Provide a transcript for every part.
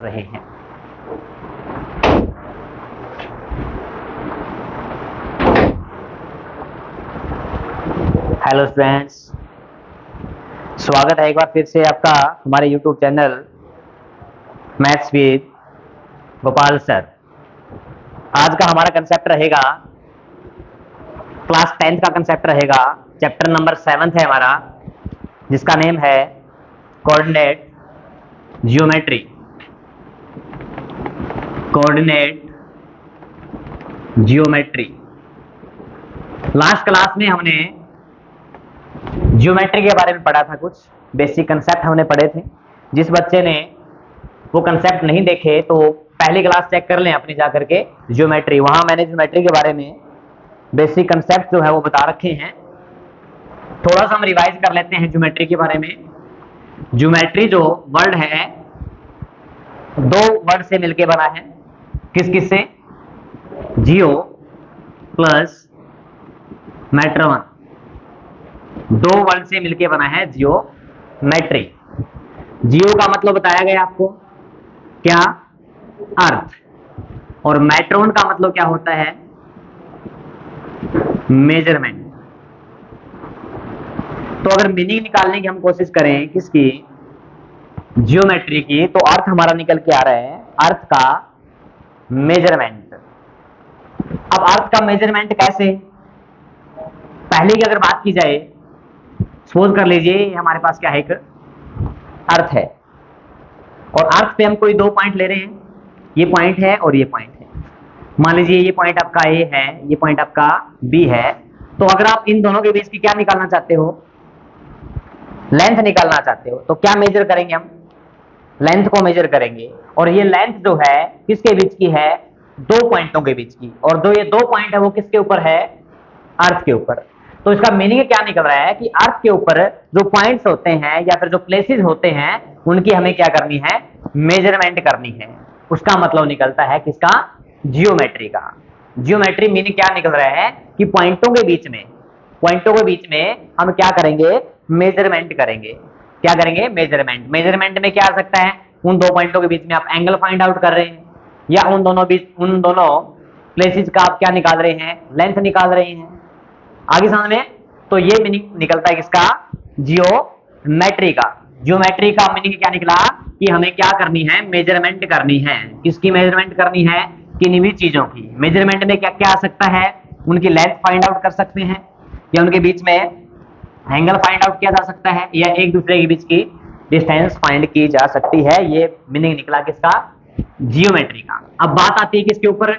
रहे हैं। Hello students, स्वागत है एक बार फिर से आपका हमारे YouTube channel maths with Gopal sir. आज का हमारा कंसेप्ट रहेगा, क्लास 10th का कंसेप्ट रहेगा, चैप्टर नंबर 7 है हमारा, जिसका नेम है coordinate geometry. Coordinate geometry. Last class में हमने ज्योमेट्री के बारे में पढ़ा था, कुछ बेसिक कंसेप्ट हमने पढ़े थे। जिस बच्चे ने वो कंसेप्ट नहीं देखे तो पहली क्लास चेक कर लें अपनी जा करके ज्योमेट्री। वहां मैंने ज्योमेट्री के बारे में बेसिक कंसेप्ट जो है वो बता रखे हैं। थोड़ा सा हम रिवाइज कर लेते हैं ज्योमेट्री के बारे में। ज्योमेट्री जो वर्ड है, दो वर्ड से मिलके बना है। किस किस से? जियो प्लस मैट्रवन, दो वर्ड से मिलके बना है जियोमेट्री। जियो का मतलब बताया गया आपको, क्या? अर्थ। और मैट्रॉन का मतलब क्या होता है? मेजरमेंट। तो अगर मीनिंग निकालने की हम कोशिश करें किसकी? जियोमेट्री की, तो अर्थ हमारा निकल के आ रहा है, अर्थ का मेजरमेंट। अब अर्थ का मेजरमेंट कैसे? पहले की अगर बात की जाए, सपोज कर लीजिए हमारे पास क्या है, एक अर्थ है और अर्थ पे हम कोई दो पॉइंट ले रहे हैं। ये पॉइंट है और ये पॉइंट है। मान लीजिए ये पॉइंट आपका ए है, ये पॉइंट आपका बी है। तो अगर आप इन दोनों के बीच की क्या निकालना चाहते हो? लेंथ निकालना चाहते हो, तो क्या मेजर करेंगे हम? लेंथ को मेजर करेंगे। और ये लेंथ जो है किसके बीच की है? दो पॉइंटों के बीच की। और जो ये दो पॉइंट है वो किसके ऊपर है? अर्थ के ऊपर। तो इसका मीनिंग क्या निकल रहा है कि अर्थ के ऊपर जो पॉइंट्स होते हैं या फिर जो प्लेसेस होते हैं उनकी हमें क्या करनी है? मेजरमेंट करनी है। उसका मतलब निकलता है किसका? जियोमेट्री का। जियोमेट्री मीनिंग क्या निकल रहा है कि पॉइंटों के बीच में हम क्या करेंगे? मेजरमेंट करेंगे। क्या करेंगे? मेजरमेंट। मेजरमेंट में क्या आ सकता है? उन दो पॉइंटों के बीच में आप एंगल फाइंड आउट कर रहे हैं, या उन दोनों प्लेसेस का आप क्या निकाल रहे हैं? लेंथ निकाल रहे हैं। आगे समझ में? तो ये मीनिंग निकलता है किसका? जियोमेट्री का। जियोमेट्री का मीनिंग क्या निकला कि हमें क्या करनी है? मेजरमेंट करनी है। किसकी मेजरमेंट करनी है? किन्हीं भी चीजों की। मेजरमेंट में क्या क्या आ सकता है? उनकी लेंथ फाइंड आउट कर सकते हैं, या उनके बीच में एंगल फाइंड आउट किया जा सकता है, या एक दूसरे के बीच की डिस्टेंस फाइंड की जा सकती है। ये मीनिंग निकला किसका? जियोमेट्री का। अब बात आती है किसके ऊपर?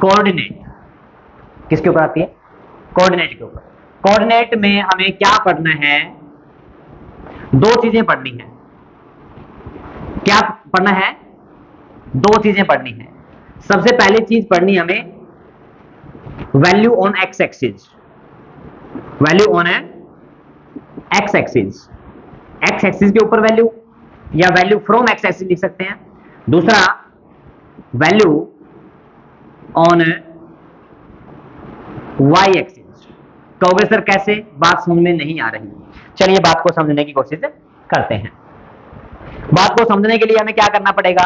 कोऑर्डिनेट। किसके ऊपर आती है? कोऑर्डिनेट के ऊपर। कोऑर्डिनेट में हमें क्या पढ़ना है? दो चीजें पढ़नी है। क्या पढ़ना है? दो चीजें पढ़नी है। सबसे पहली चीज पढ़नी हमें value on X axis. Value on X axis. X axis के ऊपर वैल्यू, या वैल्यू फ्रॉम एक्स एक्सिस लिख सकते हैं। दूसरा वैल्यू ऑन वाई एक्सिस। कहोगे सर कैसे? बात समझ में नहीं आ रही। चलिए बात को समझने की कोशिश करते हैं। बात को समझने के लिए हमें क्या करना पड़ेगा?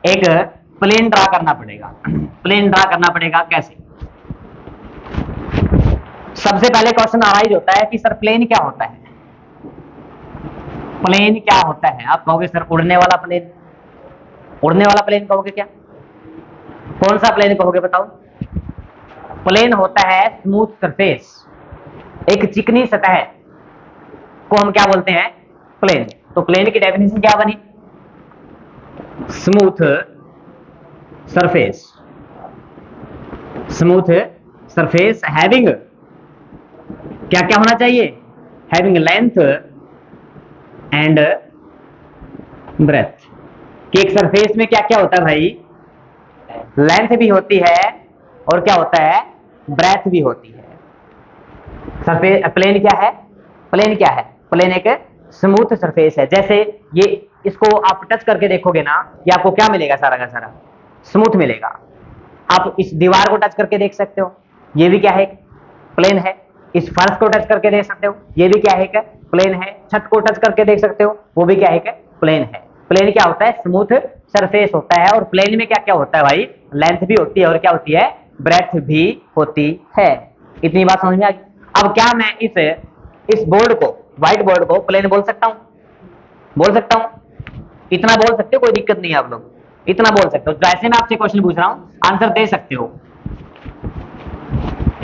एक प्लेन ड्रा करना पड़ेगा। प्लेन ड्रा करना पड़ेगा। कैसे? सबसे पहले क्वेश्चन अराइज होता है कि सर प्लेन क्या होता है? प्लेन क्या होता है? आप कहोगे सर उड़ने वाला प्लेन। उड़ने वाला प्लेन कहोगे क्या? कौन सा प्लेन कहोगे बताओ? प्लेन होता है स्मूथ सरफेस, एक चिकनी सतह को हम क्या बोलते हैं? प्लेन। तो प्लेन की डेफिनेशन क्या बनी? Smooth surface. Smooth surface having क्या क्या होना चाहिए? Having length and breadth. कि एक सरफेस में क्या क्या होता है भाई? लेंथ भी होती है और क्या होता है? ब्रेथ भी होती है। सरफेस प्लेन क्या है? प्लेन क्या है? प्लेन एक स्मूथ सरफेस है। जैसे ये, इसको आप टच करके देखोगे ना, ये आपको क्या मिलेगा? सारा का सारा स्मूथ मिलेगा। आप इस दीवार को टच करके देख सकते हो, ये भी क्या है? प्लेन है। इस फर्श को टच करके देख सकते हो, ये भी क्या है? प्लेन है। छत को टच करके देख सकते हो, वो भी क्या है? प्लेन है। प्लेन क्या होता है? स्मूथ सरफेस होता है। और प्लेन में क्या क्या होता है भाई? लेंथ भी होती है और क्या होती है? ब्रेथ भी होती है। इतनी बात समझ में आ गई? अब क्या मैं इस बोर्ड को, व्हाइट बोर्ड को प्लेन बोल सकता हूं? बोल सकता हूं? इतना बोल सकते हो, कोई दिक्कत नहीं है। आप लोग इतना बोल सकते हो। जैसे मैं आपसे क्वेश्चन पूछ रहा हूं, आंसर दे सकते हो।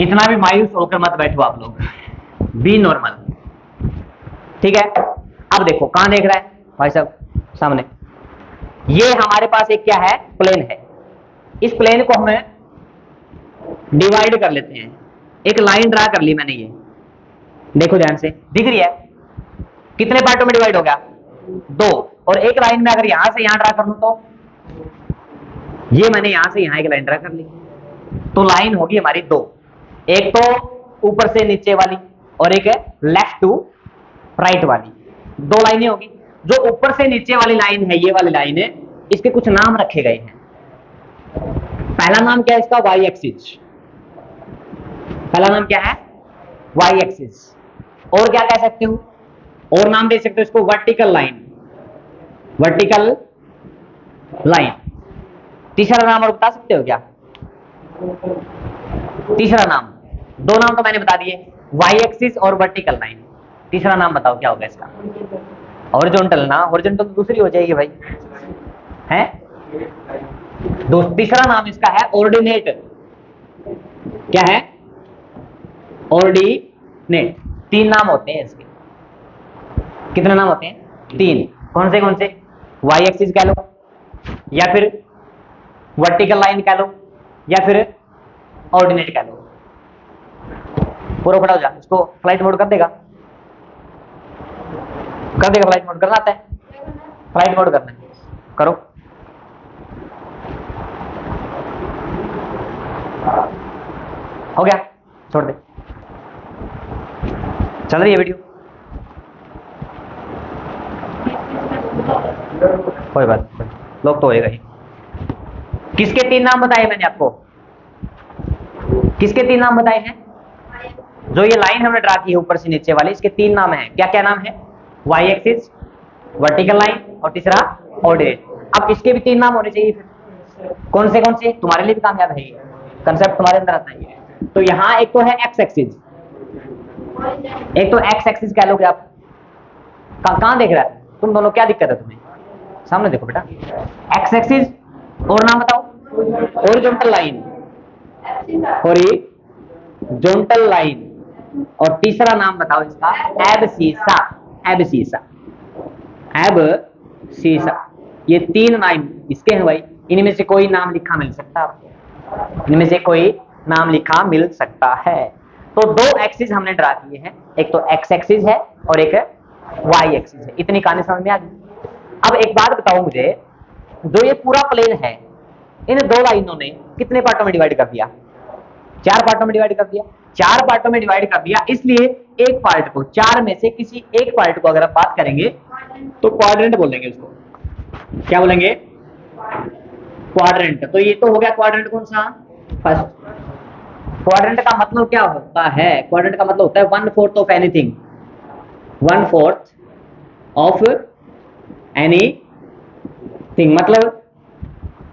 इतना भी मायूस होकर मत बैठो आप लोग, बी नॉर्मल। ठीक है, अब देखो कहां देख रहा है भाई साहब? सामने। ये हमारे पास एक क्या है? प्लेन है। इस प्लेन को हमें डिवाइड कर लेते हैं। एक लाइन ड्रा कर ली मैंने, ये देखो ध्यान से, दिख रही है? कितने पार्टों में डिवाइड हो गया? 2। और एक लाइन में अगर यहां से यहां ड्रा कर लूं तो ये मैंने यहां से यहां एक लाइन ड्रा कर ली, तो लाइन होगी हमारी 2। एक तो ऊपर से नीचे वाली और एक है लेफ्ट टू राइट वाली। 2 लाइनें होगी। जो ऊपर से नीचे वाली लाइन है, ये वाली लाइन है, इसके कुछ नाम रखे गए हैं। पहला नाम क्या है इसका? Y axis. पहला नाम क्या है? Y axis. और क्या कह सकते हो? और नाम दे सकते हो इसको, वर्टिकल लाइन। Vertical line. तीसरा नाम और बता सकते हो क्या? तीसरा नाम, 2 नाम तो मैंने बता दिए, वाई एक्सिस और वर्टिकल लाइन। तीसरा नाम बताओ क्या होगा इसका? हॉरिजॉन्टल ना, हॉरिजॉन्टल तो दूसरी हो जाएगी भाई, है? तीसरा नाम इसका है ऑर्डिनेट। क्या है? ऑर्डिनेट। 3 नाम होते हैं इसके। कितने नाम होते हैं? 3। कौन से? वाई एक्सिस कह लो, या फिर वर्टिकल लाइन कह लो, या फिर ऑर्डिनेट कह लो। पूरा खड़ा हो जा, इसको फ्लाइट मोड कर देगा? कर देगा फ्लाइट मोड? करना आता है? फ्लाइट मोड करना है, करो। हो गया, छोड़ दे। चल रही है वीडियो? कोई बात नहीं, लोग तो होएगा ही। किसके 3 नाम बताए मैंने आपको? किसके 3 नाम बताए हैं? जो ये लाइन हमने ड्रा की है ऊपर से नीचे वाली, इसके 3 नाम हैं। क्या क्या नाम है? वाई एक्सिस, वर्टिकल लाइन और तीसरा ऑर्डिनेट। अब इसके भी 3 नाम होने चाहिए फिर। कौन से? तुम्हारे लिए भी कामयाब है ये कंसेप्ट, तुम्हारे अंदर आता है। तो यहाँ एक तो है एक्स एक्सिस, एक तो एक्स एक्सिस कह लोगे आप। कहां देख रहा है तुम दोनों? क्या दिक्कत है तुम्हें? सामने देखो बेटा। एक्स एक्सिस, और नाम बताओ? Horizontal line, horizontal line. और तीसरा नाम बताओ इसका? एबसीसा। एबसीसा, एबसीसा। ये 3 नाम इसके हैं भाई। इनमें से कोई नाम लिखा मिल सकता है आपको, इनमें से कोई नाम लिखा मिल सकता है। तो 2 एक्सिस हमने ड्रा किए हैं, एक तो एक्स एक्सिस है और एक वाई एक्सिस है। इतनी कहानी समझ में आ गई? अब एक बात बताओ मुझे, जो ये पूरा प्लेन है, इन 2 लाइनों ने कितने पार्टों में डिवाइड कर दिया? 4 पार्टों में डिवाइड कर दिया। 4 पार्टों में डिवाइड कर दिया, इसलिए एक पार्ट को, 4 में से किसी एक पार्ट को अगर आप बात करेंगे तो क्वाड्रेंट बोलेंगे उसको। क्या बोलेंगे? क्वाड्रेंट। तो ये तो हो गया क्वाड्रेंट। कौन सा? फर्स्ट। क्वाड्रेंट का मतलब क्या होता है? क्वाड्रेंट का मतलब होता है 1/4 ऑफ एनीथिंग। 1/4 ऑफ एनीथिंग मतलब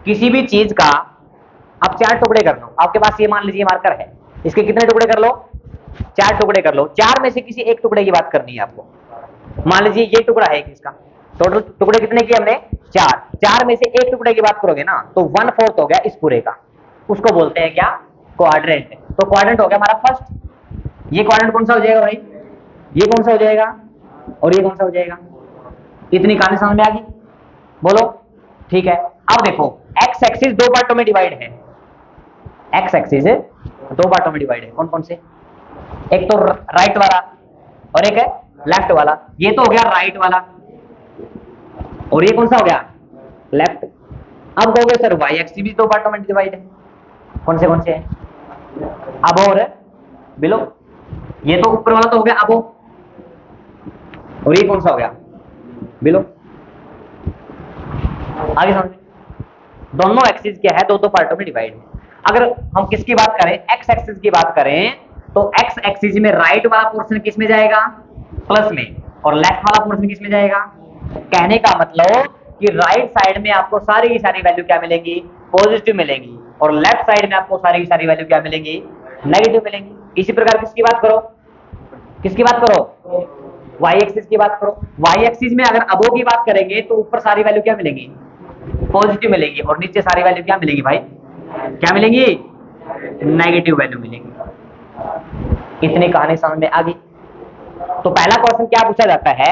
किसी भी चीज का आप 4 टुकड़े कर लो। आपके पास ये मान लीजिए मार्कर है, इसके कितने टुकड़े कर लो? 4 टुकड़े कर लो। 4 में से किसी एक टुकड़े की बात करनी है आपको। मान लीजिए ये टुकड़ा है किसका, टोटल टुकड़े कितने किए हमने? 4। 4 में से एक टुकड़े की बात करोगे ना, तो 1/4 हो गया इस पूरे का। उसको बोलते हैं क्या? क्वाड्रेंट। तो क्वाड्रेंट हो गया हमारा फर्स्ट। ये क्वाड्रेंट कौन सा हो जाएगा भाई? ये कौन सा हो जाएगा? और ये कौन सा हो जाएगा? इतनी कहानी समझ में आ गई? बोलो। ठीक है, अब देखो, एक्स एक्सिस 2 पार्टों में डिवाइड है। एक्स एक्सिस 2 पार्टों में डिवाइड है। कौन कौन से? एक तो राइट वाला और एक है लेफ्ट वाला। ये तो हो गया राइट वाला, और ये कौन सा हो गया? लेफ्ट। अब कहोगे सर वाई एक्सिस भी 2 पार्टों में डिवाइड है। कौन से हैं? अब और बिलो। ये तो ऊपर वाला तो हो गया अबो, और ये कौन सा हो गया? बिलो। आगे समझे? दोनों एक्सिस क्या है? 2 पार्टों में डिवाइड है। अगर हम किसकी बात करें? एक्स एक्सिस की बात करें, तो एक्स एक्सिस में राइट वाला पोर्शन किस में जाएगा? प्लस में। और लेफ्ट वाला पोर्शन किस में जाएगा? कहने का मतलब कि राइट साइड में आपको सारी की सारी वैल्यू क्या मिलेंगी, पॉजिटिव मिलेंगी, और लेफ्ट साइड में आपको सारी की सारी वैल्यू क्या मिलेंगी, नेगेटिव मिलेंगी। इसी प्रकार किसकी बात करो, किसकी बात करो, वाई एक्सिस की बात करो। वाई एक्सिस में अगर अबो की बात करेंगे तो ऊपर सारी वैल्यू क्या मिलेंगी, पॉजिटिव मिलेगी, और नीचे सारी वैल्यू क्या मिलेगी भाई, क्या मिलेंगी, नेगेटिव वैल्यू मिलेंगी। इतनी कहानी समझ में आ गई। तो पहला क्वेश्चन क्या पूछा जाता है,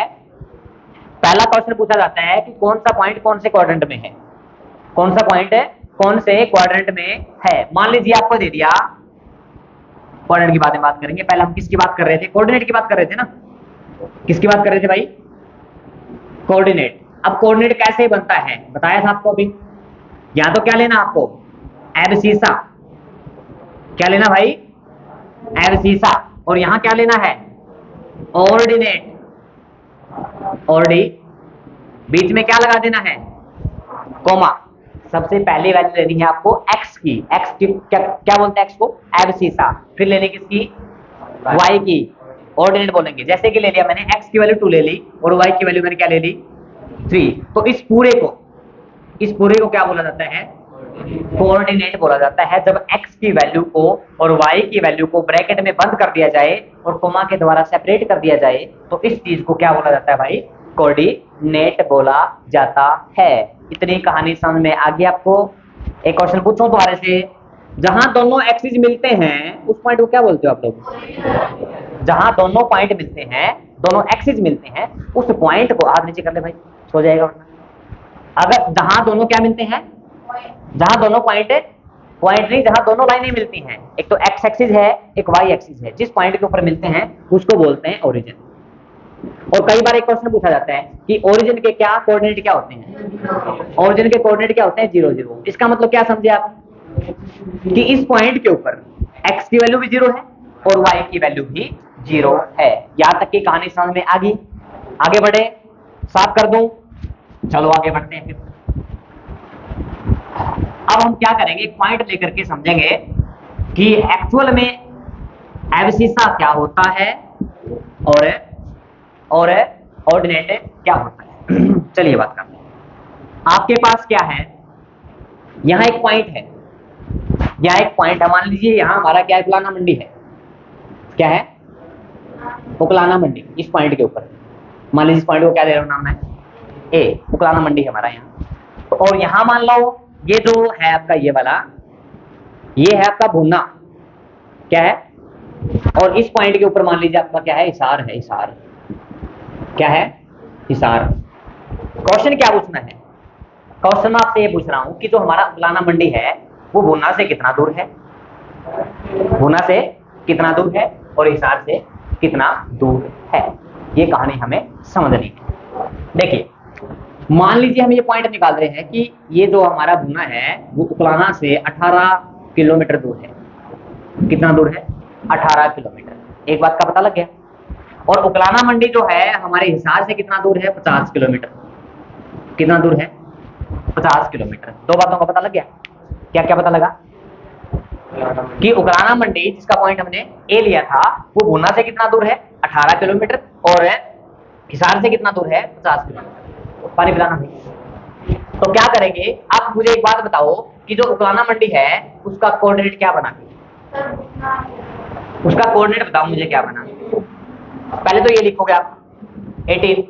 पहला क्वेश्चन पूछा जाता है कि कौन सा पॉइंट कौन से क्वाड्रेंट में है, कौन सा पॉइंट कौन से क्वाड्रेंट में है। मान लीजिए आपको दे दिया, क्वाड्रेंट की बात करेंगे, पहले हम किसकी बात कर रहे थे, कोऑर्डिनेट की बात कर रहे थे ना, किसकी बात कर रहे थे भाई, कोऑर्डिनेट। अब कोऑर्डिनेट कैसे बनता है बताया था आपको अभी। यहां तो क्या लेना आपको, एबसीसा, क्या लेना भाई, एबसीसा, और यहां क्या लेना है, ऑर्डिनेट। ऑर्डी, बीच में क्या लगा देना है, कोमा। सबसे पहले वैल्यू लेनी है आपको एक्स की, एक्स की क्या बोलते हैं एक्स को, एबसीसा। फिर लेनी किसकी, वाई की, ऑर्डिनेट बोलेंगे। जैसे कि ले लिया मैंने एक्स की वैल्यू 2 ले ली और वाई की वैल्यू मैंने क्या ले ली 3, तो इस पूरे को क्या बोला जाता है, कोऑर्डिनेट बोला जाता है। जब x की वैल्यू को और y की वैल्यू को ब्रैकेट में बंद कर दिया जाए और कोमा के द्वारा सेपरेट कर दिया जाए तो इस चीज को क्या बोला जाता है भाई, कोऑर्डिनेट बोला जाता है। इतनी कहानी समझ में आ गई आपको। एक क्वेश्चन पूछूं तुम्हारे से, जहां दोनों एक्सिस मिलते हैं उस पॉइंट को क्या बोलते हो आप लोग, जहां दोनों पॉइंट मिलते हैं, दोनों एक्सिस मिलते हैं, उस पॉइंट को हाथ नीचे कर ले भाई, सो जाएगा वरना। अगर जहां दोनों क्या मिलते हैं, जहां दोनों पॉइंट नहीं, जहां दोनों लाइनें मिलती हैं, एक तो एक्स एक्सिस है एक वाई एक्सिस है, जिस पॉइंट के ऊपर मिलते हैं उसको बोलते हैं ओरिजिन। और कई बार एक क्वेश्चन पूछा जाता है कि ओरिजिन के क्या कोऑर्डिनेट क्या होते हैं, ओरिजिन के कोऑर्डिनेट क्या होते हैं, 0 0। इसका मतलब क्या समझे आप, कि इस पॉइंट के ऊपर एक्स की वैल्यू भी 0 है और वाई की वैल्यू भी 0 है। यहां तक की कहानी समझ में आ गई। आगे बढ़े, साफ कर दूं, चलो आगे बढ़ते हैं। फिर अब हम क्या करेंगे, एक पॉइंट लेकर के समझेंगे कि एक्चुअल में एब्सिसा क्या होता है और ऑर्डिनेट क्या होता है। चलिए बात करते हैं। आपके पास क्या है, यहां एक पॉइंट है, यहां एक पॉइंट है, मान लीजिए यहां हमारा क्या है, उकलाना मंडी है, क्या है, उकलाना मंडी। इस पॉइंट के ऊपर मान लीजिए, इस पॉइंट को क्या दे रहा हूं नाम है, ए, उकलाना मंडी है हमारा यहाँ। और यहां मान लो ये जो है आपका ये वाला, ये है आपका भुना, क्या है, और इस पॉइंट के ऊपर मान लीजिए आपका क्या है, हिसार है, हिसार, क्या है, हिसार। क्वेश्चन क्या पूछना है, क्वेश्चन आपसे ये पूछ रहा हूं कि जो हमारा उकलाना मंडी है वो भुना से कितना दूर है, भुना से कितना दूर है और हिसार से कितना दूर है। ये कहानी हमें समझनी है। देखिए, मान लीजिए हम ये पॉइंट निकाल रहे हैं कि ये जो हमारा भुना है वो उकलाना से 18 किलोमीटर दूर है। कितना दूर है, 18 किलोमीटर। एक बात का पता लग गया। और उकलाना मंडी जो है हमारे हिसार से कितना दूर है, 50 किलोमीटर। कितना दूर है, 50 किलोमीटर। दो बातों का पता लग गया। क्या क्या पता लगा, कि उकलाना मंडी जिसका पॉइंट हमने ए लिया था वो भुना से कितना दूर है, 18 किलोमीटर, और हिसार से कितना दूर है, 50 किलोमीटर। पानी पिलाना भाई। तो क्या करेंगे, आप मुझे एक बात बताओ कि जो उकलाना मंडी है उसका कोऑर्डिनेट क्या बना, उसका कोऑर्डिनेट बताओ मुझे क्या बना। पहले तो ये लिखोगे आप 18,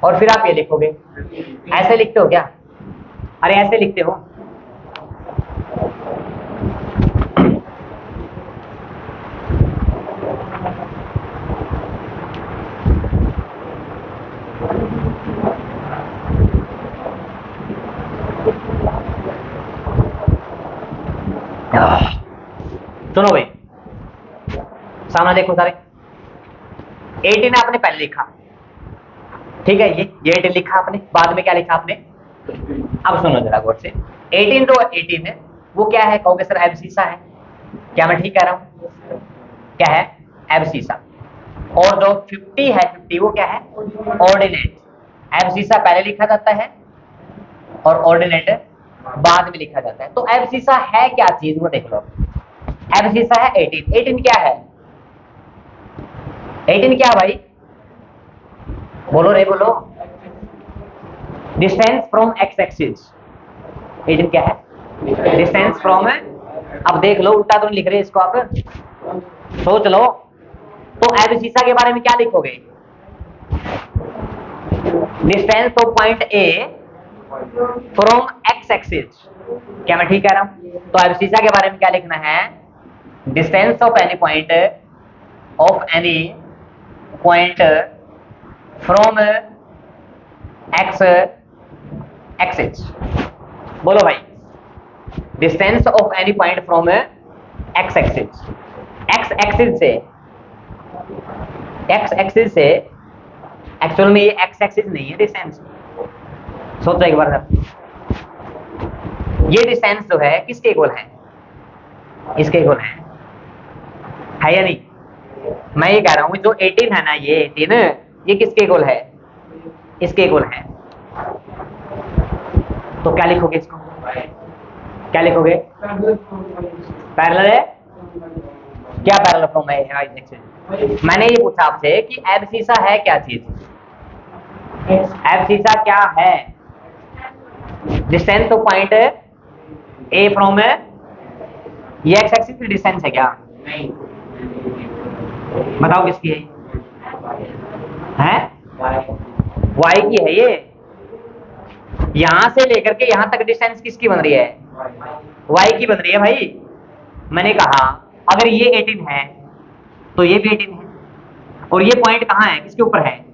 और फिर आप ये लिखोगे, ऐसे लिखते हो क्या, अरे ऐसे लिखते हो, सुनो भाई, सामने देखो सारे। 18 आपने पहले लिखा, ठीक है, ये 18 लिखा आपने, बाद में क्या लिखा आपने। अब सुनो जरा गौर से, 18 जो 18 है वो क्या है, कहोगे सर एब्सिसा है। क्या मैं ठीक कह रहा हूं, क्या है, एब्सिसा। और जो 50 है, 50 वो क्या है, ऑर्डिनेट। एब्सिसा पहले लिखा जाता है और ऑर्डिनेट बाद में लिखा जाता है। तो एब्सिसा है क्या चीज, वो देख लो। एब्सिसा है 18। 18 क्या है, 18 क्या भाई, बोलो रे बोलो, डिस्टेंस फ्रॉम एक्स एक्सिस, 18 क्या है? डिस्टेंस फ्रॉम, अब देख लो उल्टा तो नहीं लिख रहे इसको, आप सोच लो। तो एबसीसा के बारे में क्या लिखोगे? Distance of point A from X axis. क्या मैं ठीक कह रहा हूं? तो एबसीसा के बारे में क्या लिखना है? Distance of any point from X axis. बोलो भाई, distance of any point from X axis, x axis से, एक्स एक्सिस से, एक्चुअल में ये एक्स एक्सिस नहीं है डिस्टेंस। सोचो एक बार सर, ये डिस्टेंस जो है किसके इक्वल है? इसके इक्वल है या नहीं? मैं ये कह रहा हूं जो 18 है ना, ये 18 ये किसके इक्वल है? इसके इक्वल है। तो क्या लिखोगे इसको? क्या लिखोगे? पैरेलल है। क्या पैरेलल फ्रॉम है? मैंने ये पूछा आपसे कि एबसीसा है क्या चीज? एबसीसा क्या है? Distance of point A from, ये एक्स एक्सिस की डिस्टेंस है क्या? नहीं। बताओ किसकी है? वाई की है। ये यहां से लेकर के यहां तक डिस्टेंस किसकी बन रही है? वाई की बन रही है भाई। मैंने कहा अगर ये 18 है तो ये भी 18 है, और ये पॉइंट कहां है? किसके ऊपर है?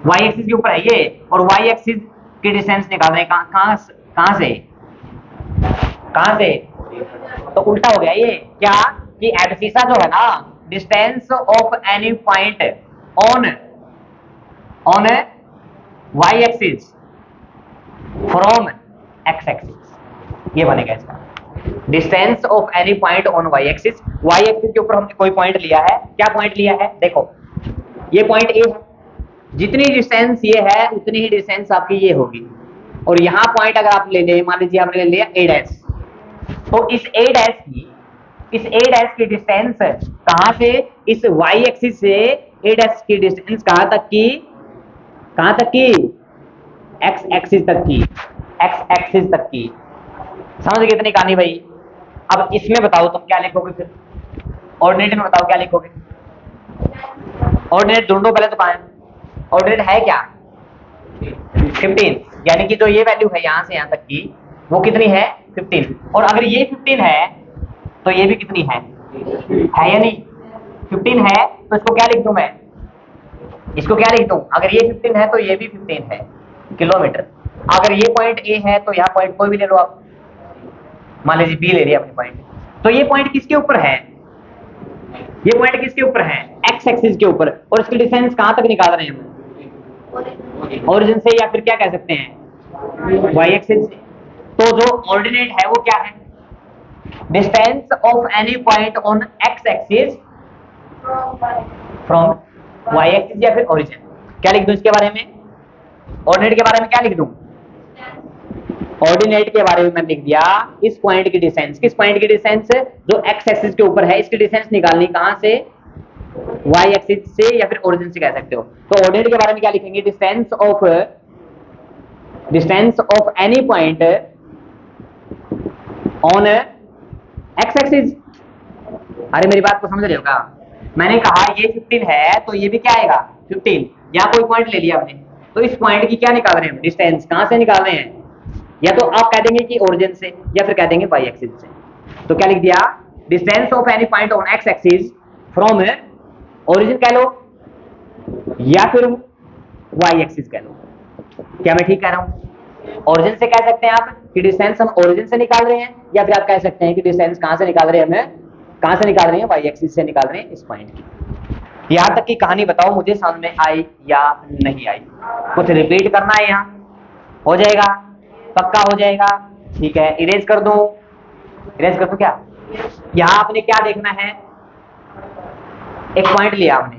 वाई एक्सिस के ऊपर है ये, और वाई एक्सिस की डिस्टेंस निकाल रहे हैं कहां से? कहां से? तो उल्टा हो गया ये क्या कि एबसीसा जो है ना, distance of any point on Y axis from X axis, ये बनेगा इसका। Distance of any point on Y axis, Y axis के ऊपर हमने कोई पॉइंट लिया है। क्या पॉइंट लिया है? देखो ये पॉइंट ए है, जितनी डिस्टेंस ये है उतनी ही डिस्टेंस आपकी ये होगी। और यहां पॉइंट अगर आप ले लें, मान लीजिए आपने ले लिया ए डैश, तो इस ए डैश की डिस्टेंस कहां से? इस वाई एक्सिस से ए डैश की डिस्टेंस कहां तक की? एक्स एक्सिस तक की। एक्स एक्सिस तक की। समझ गए इतनी कहानी भाई? अब इसमें बताओ तुम क्या लिखोगे फिर? ऑर्डिनेट में बताओ क्या लिखोगे? ऑर्डिनेट ढूंढो पहले तो। कहां है ऑर्डिनेट? है क्या? 15, यानी कि जो ये वैल्यू है यहां से यहां तक की वो कितनी है? 15। और अगर ये 15 है तो ये भी कितनी है या नहीं? 15 है तो इसको क्या लिख दूं मैं? इसको क्या लिख दूं? अगर ये 15 है तो ये भी 15 है किलोमीटर। अगर ये पॉइंट ए है तो यहाँ पॉइंट कोई भी ले लो आप, मान लीजिए बी ले लिया अपने पॉइंट, तो ये पॉइंट किसके ऊपर है? ये पॉइंट किसके ऊपर है? एक्स एक्सिस के ऊपर। और इसकी डिस्टेंस कहां तक निकाल रहे हैं हम? ओरिजिन से, या फिर क्या कह सकते हैं? वाई एक्सिस से। तो जो ऑर्डिनेट है वो क्या है? Distance of any point on X axis from Y axis या फिर ओरिजिन। क्या लिख दूं इसके बारे में? ऑर्डिनेट के बारे में क्या लिख दूं? ऑर्डिनेट के बारे में मैं लिख दिया इस पॉइंट की डिस्टेंस। किस पॉइंट की डिस्टेंस? जो एक्स एक्सिस के ऊपर है, इसकी डिस्टेंस निकालनी कहां से? वाई एक्सिस से या फिर ओरिजिन से कह सकते हो। तो ऑर्डिनेट के बारे में क्या लिखेंगे? Distance of any point on X axis. अरे मेरी बात को समझ रहे हो क्या? मैंने कहा ये 15 है तो ये भी क्या आएगा? 15। यहाँ कोई पॉइंट ले लिया हमने, तो इस पॉइंट की क्या निकाल रहे हैं? डिस्टेंस कहां से निकाल रहे हैं? या तो आप कह देंगे कि ओरिजिन से, या फिर कह देंगे वाई एक्सिस से। तो क्या लिख दिया? Distance of any point on X axis from origin कह लो या फिर वाई एक्सिस कह लो। क्या मैं ठीक कह रहा हूं? ओरिजिन से कह सकते हैं आप कि डिस्टेंस हम ओरिजिन से निकाल रहे हैं, या फिर आप कह सकते हैं कि डिस्टेंस कहां से निकाल रहे हैं? हमें कहां से निकाल रहे हैं? वाई एक्सिस से निकाल रहे हैं इस पॉइंट की। यहां तक की कहानी बताओ मुझे समझ में आई या नहीं आई? कुछ रिपीट करना है? यहाँ हो जाएगा? पक्का हो जाएगा? ठीक है, इरेज कर दूं? इरेज कर दूं क्या? यहां आपने क्या देखना है? एक पॉइंट लिया आपने,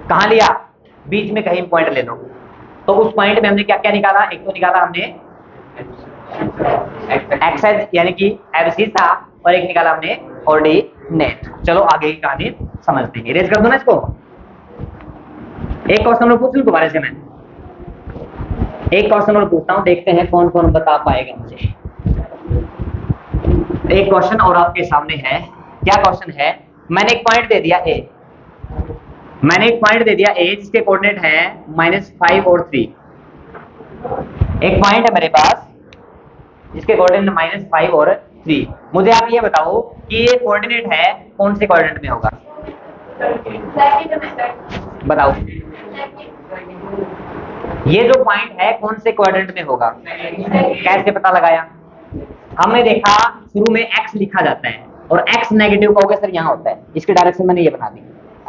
कहां लिया? बीच में कहीं पॉइंट ले लो। तो उस पॉइंट में हमने क्या क्या निकाला? एक तो निकाला हमने एक्स यानी कि एबसीसा, और एक निकाला हमने ऑर्डिनेट। चलो आगे की कहानी समझते हैं। इरेज कर दो ना इसको। एक क्वेश्चन में पूछ लूं दोबारा से मैं। एक क्वेश्चन और पूछता हूँ, देखते हैं कौन कौन बता पाएगा मुझे। एक क्वेश्चन और आपके सामने है। क्या क्वेश्चन है? मैंने एक पॉइंट दे दिया ए, जिसके कोऑर्डिनेट है -5 और 3। एक पॉइंट है मेरे पास जिसके कोऑर्डिनेट -5 और 3। मुझे आप ये बताओ कि ये कोऑर्डिनेट है कौन से कोऑर्डिनेट में होगा? बताओ, ये जो पॉइंट है कौन से कोऑर्डिनेट में होगा? कैसे पता लगाया? हमने देखा शुरू में x लिखा जाता है और x नेगेटिव कहोगे सर यहाँ होता है, इसकी डायरेक्शन मैंने ये बना दी,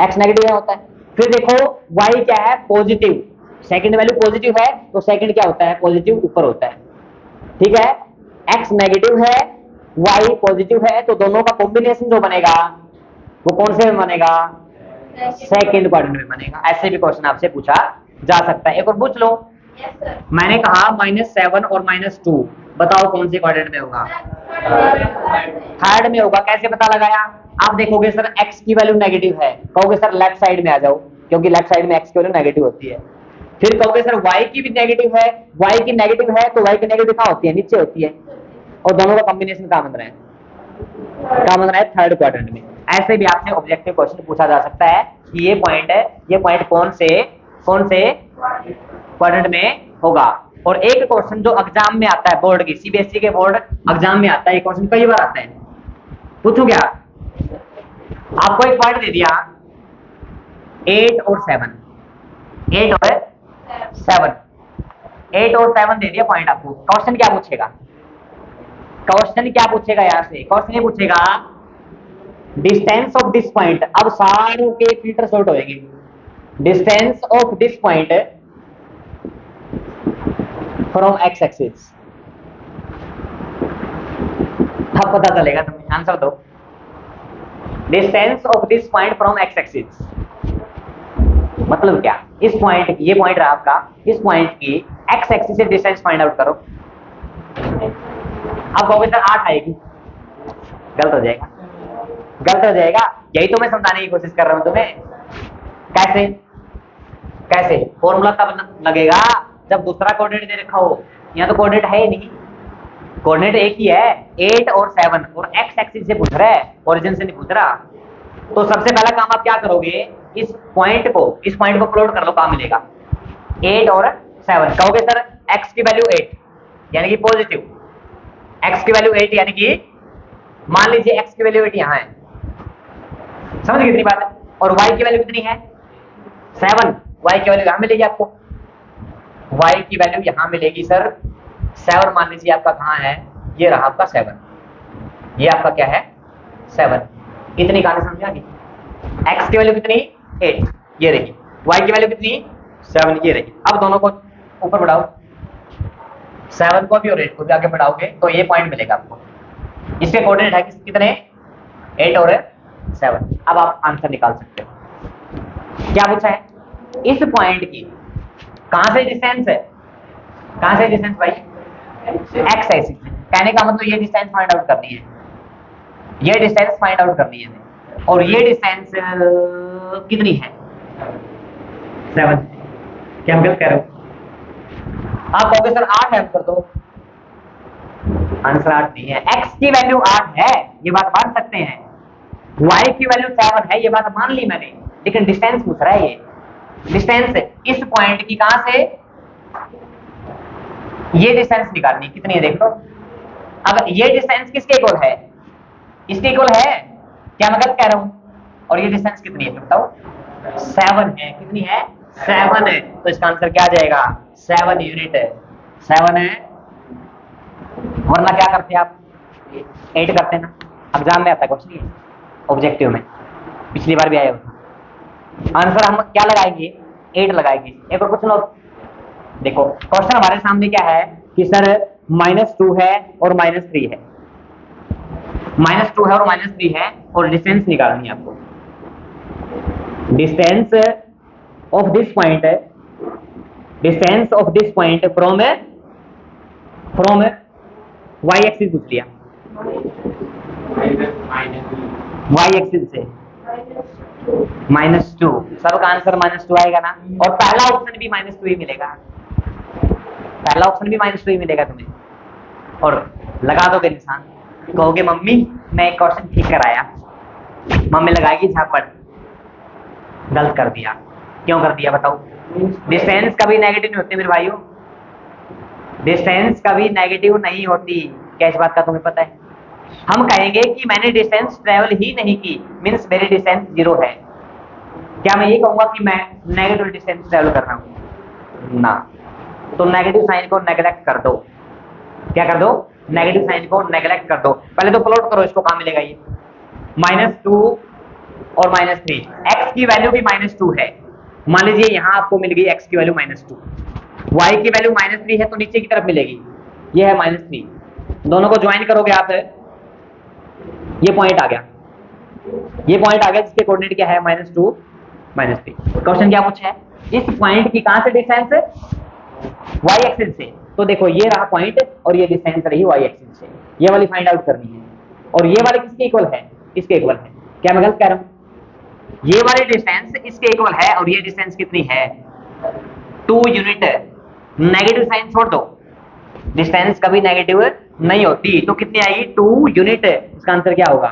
x नेगेटिव यहाँ होता है। फिर देखो y क्या है? पॉजिटिव, सेकंड वैल्यू पॉजिटिव है तो सेकंड क्या होता है? पॉजिटिव ऊपर होता है, ठीक है। x नेगेटिव है, y पॉजिटिव है, तो दोनों का कॉम्बिनेशन जो बनेगा वो कौन से में बनेगा? सेकंड क्वाड्रेंट में बनेगा। ऐसे भी क्वेश्चन आपसे पूछा जा सकता है। एक और पूछ लो। मैंने कहा -7 और -2, बताओ कौन से क्वाड्रेंट में होगा? थर्ड में होगा। कैसे पता लगाया? आप देखोगे सर x की वैल्यू नेगेटिव है, कहोगे सर लेफ्ट साइड में आ जाओ, क्योंकि लेफ्ट साइड में x की वैल्यू नेगेटिव होती है। फिर कहोगे सर y की भी नेगेटिव है, y की नेगेटिव है तो y की नेगेटिव कहाँ होती है? नीचे होती है, और दोनों का कॉम्बिनेशन कहाँ बन रहा है? कहाँ बन रहा है? थर्ड क्वाड्रेंट में। ऐसे भी आपसे ऑब्जेक्टिव क्वेश्चन पूछा जा सकता है कि ये पॉइंट है, ये पॉइंट कौन से क्वाड्रेंट में होगा। और एक क्वेश्चन जो एग्जाम में आता है, बोर्ड की सीबीएसई के बोर्ड एग्जाम में आता है, ये क्वेश्चन कई बार आता है। पूछूं क्या? आपको एक पॉइंट दे दिया 8 और 7, 8 और 7 दे दिया पॉइंट आपको। क्वेश्चन क्या पूछेगा? यहाँ से क्वेश्चन ये पूछेगा डिस्टेंस ऑफ दिस पॉइंट। अब सारों के फिल्टर शॉर्ट होंगे। Distance of this point from X axis. अब पता चलेगा, तुम्हें आंसर दो। Distance of this point from X axis मतलब क्या? इस पॉइंट, ये पॉइंट रहा आपका, इस पॉइंट की एक्स एक्सिस से डिस्टेंस फाइंड आउट करो। अब कहोगे सर 8 आएगी, गलत हो जाएगा। यही तो मैं समझाने की कोशिश कर रहा हूं तुम्हें। कैसे? फॉर्मूला तब लगेगा जब दूसरा कोऑर्डिनेट दे रखा हो। यहाँ तो कोऑर्डिनेट है ही नहीं, कोऑर्डिनेट एक ही है 8 और 7, और एक्स एक्सिस से पूछ रहा है, ओरिजिन से नहीं पूछ रहा। तो सबसे पहला काम आप क्या करोगे? इस पॉइंट को प्लॉट कर लो, कहां मिलेगा? 8 और 7। कहोगे सर x की वैल्यू 8 यानी कि पॉजिटिव, x की वैल्यू 8 यानी कि मान लीजिए x की वैल्यू 8 यहां है, समझ कितनी बात है। और y की वैल्यू कितनी है? 7। y की वैल्यू यहां मिलेगी आपको, y की वैल्यू यहां मिलेगी सर 7। मान लीजिए आपका कहां है? ये रहा आपका 7, ये आपका क्या है? 7। इतनी कहानी समझ आ गई? x की वैल्यू कितनी? 8 ये रही, y की वैल्यू कितनी? 7 ये रही। अब दोनों को ऊपर बढ़ाओ, 7 को भी और 8 को भी आगे बढ़ाओगे तो ये पॉइंट मिलेगा आपको। इसके कोऑर्डिनेट है कितने? 8 और 7। अब आप आंसर निकाल सकते हो। क्या पूछा है? इस पॉइंट की कहां से डिस्टेंस है? कहां से डिस्टेंस भाई? एक्स एक्सिस से। कहने का मतलब ये डिस्टेंस फाइंड आउट करनी है, ये डिस्टेंस फाइंड आउट करनी है। और ये डिस्टेंस कितनी है? 7। क्या हम गलत कह रहे हो? आप कहोगे सर 8 है, आंसर दो। आंसर 8 नहीं है। x की वैल्यू 8 है, ये बात मान सकते हैं। y की वैल्यू 7 है, ये बात मान ली मैंने, लेकिन डिस्टेंस पूछ रहा है। ये डिस्टेंस इस पॉइंट की कहां से, ये डिस्टेंस निकालनी कितनी है देख लो। अगर ये डिस्टेंस किसके इक्वल है? इसके इक्वल है क्या? मैं गलत कह रहा हूं? और ये डिस्टेंस कितनी है बताओ? 7 है। कितनी है? 7 है। तो इसका आंसर क्या आ जाएगा? 7 यूनिट है। 7 है, वरना क्या करते आप? 8 करते ना। एग्जाम में आता है क्वेश्चन, ये ऑब्जेक्टिव में पिछली बार भी आया था। आंसर हम क्या लगाएंगे? 8 लगाएंगे। एक और क्वेश्चन और देखो। क्वेश्चन हमारे सामने क्या है कि सर -2 है और -3 है, -2 है और -3 है, और डिस्टेंस निकालनी है आपको। Distance of this point from y axis पूछ लिया, y एक्सिस से -2। सबका आंसर -2 आएगा ना, और पहला ऑप्शन भी -2 ही मिलेगा। पहला ऑप्शन भी -2 ही मिलेगा तुम्हें। और लगा दोगे निशान, कहोगे मम्मी मैं एक क्वेश्चन ठीक कराया, मम्मी लगाएगी झापड़, गलत कर दिया। क्यों कर दिया बताओ? डिस्टेंस कभी नेगेटिव नहीं होती मेरे भाइयों, डिस्टेंस कभी नेगेटिव नहीं होती। क्या इस बात का तुम्हें पता है? हम कहेंगे कि मैंने डिस्टेंस ट्रेवल ही नहीं की, मीन्स मेरी डिस्टेंस 0 है। क्या मैं ये कहूंगा कि मैं नेगेटिव डिस्टेंस ट्रेवल कर रहा हूं? ना। तो नेगेटिव साइन को नेग्लेक्ट कर दो। क्या कर दो? नेगेटिव साइन को नेग्लेक्ट कर दो। पहले तो प्लॉट करो इसको, कहां मिलेगा ये? -2 और -3। x की वैल्यू भी -2 है। मान लीजिए यहां आपको मिल गई x की वैल्यू -2, y की वैल्यू -3 है तो नीचे की तरफ मिलेगी, ये है -3। दोनों को ज्वाइन करोगे आप, ये पॉइंट आ गया, ये पॉइंट आ गया जिसके कोऑर्डिनेट क्या है? -2 -3। क्वेश्चन क्या पूछा है? इस पॉइंट की कहां से डिस्टेंस है? y एक्सिस से। तो देखो ये रहा पॉइंट और ये डिस्टेंस रही y एक्सिस से, ये वाली फाइंड आउट करनी है। और ये वाली किसके इक्वल है? इसके इक्वल है। क्या मैं गलत कह रहा हूं? ये वाली डिस्टेंस इसके इक्वल है और ये डिस्टेंस कितनी है? 2 यूनिट। नेगेटिव साइन छोड़ दो, डिस्टेंस कभी नेगेटिव नहीं होती, तो कितनी आएगी? 2 यूनिट। इसका आंसर क्या होगा?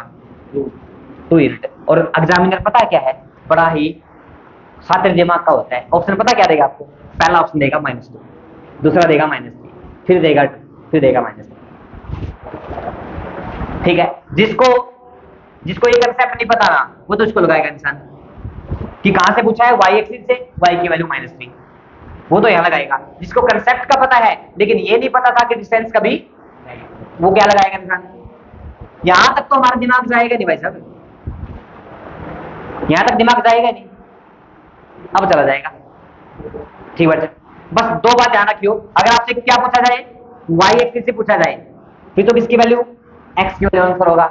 2 यूनिट। और एग्जामिनर पता है क्या है? बड़ा ही शातिर दिमाग का होता है। ऑप्शन पता क्या देगा आपको? पहला ऑप्शन देगा -2, दूसरा देगा -3, फिर देगा 2, फिर देगा -3। ठीक है, जिसको ये कंसेप्ट नहीं पता ना, वो तो उसको लगाएगा निशान कि कहां से पूछा है? y एक्सिस से, y की वैल्यू -3, वो तो यहां लगाएगा। जिसको कंसेप्ट का पता है लेकिन ये नहीं पता था कि डिस्टेंस कभी, वो क्या लगाएगा निशान? यहां तक तो हमारा दिमाग जाएगा नहीं भाई साहब, यहां तक दिमाग जाएगा नहीं, अब चला जाएगा। ठीक है, बस 2 बात ध्यान रखियो। अगर आपसे क्या पूछा जाए? y एक्सिस से पूछा जाए, फिर तो किसकी वैल्यू? x की वैल्यू आंसर होगा।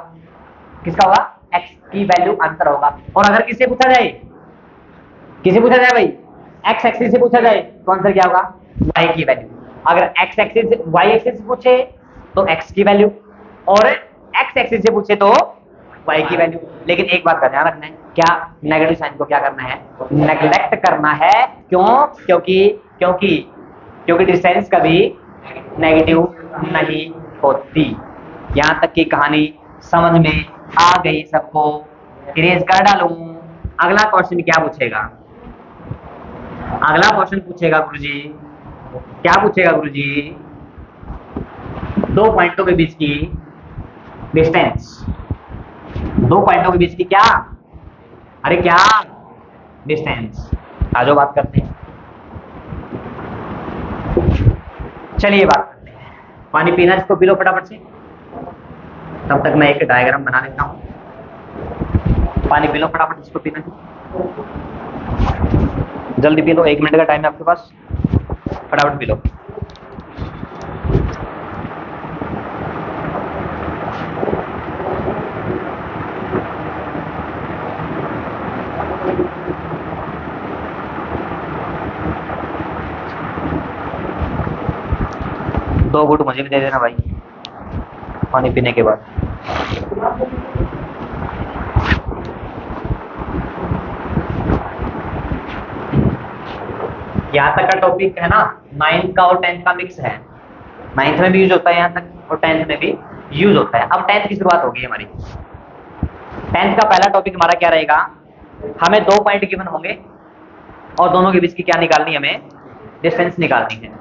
किसका होगा? x की वैल्यू आंसर होगा। और अगर किससे पूछा जाए? किसे पूछा जाए भाई? x एक्सिस से पूछा जाए तो आंसर क्या होगा? y की वैल्यू। अगर x एक्सिस y एक्सिस से पूछे तो x की वैल्यू, और x एक्सिस से पूछे तो y की वैल्यू। लेकिन एक बात का ध्यान रखना है, क्या? नेगेटिव साइन को क्या करना है? नेग्लेक्ट करना है। क्यों? क्योंकि डिस्टेंस कभी नेगेटिव नहीं होती। यहां तक की कहानी समझ में आ गई सबको? इरेज कर डालूं? अगला क्वेश्चन क्या पूछेगा? अगला क्वेश्चन पूछेगा गुरुजी, क्या पूछेगा गुरुजी? 2 पॉइंटों के बीच की डिस्टेंस, 2 पॉइंटों के बीच की क्या? अरे क्या? डिस्टेंस। आज बात करते हैं, चलिए बात करते हैं। पानी पीना जिसको पी लो फटाफट से, तब तक मैं एक डायग्राम बना लेता हूं। पानी पी लो फटाफट जिसको पीना है, जल्दी पी लो, 1 मिनट का टाइम है आपके पास, फटाफट पी लो। दो घूंट मुझे भी दे देना भाई पानी पीने के बाद। यहाँ तक का टॉपिक है ना, 9th का और 10th का मिक्स है। 9th में भी यूज होता है यहाँ तक, और 10th में भी यूज होता है। अब 10th की शुरुआत होगी हमारी। 10th का पहला टॉपिक हमारा क्या रहेगा? हमें 2 पॉइंट गिवन होंगे और दोनों के बीच की क्या निकालनी है? हमें डिस्टेंस निकालनी है।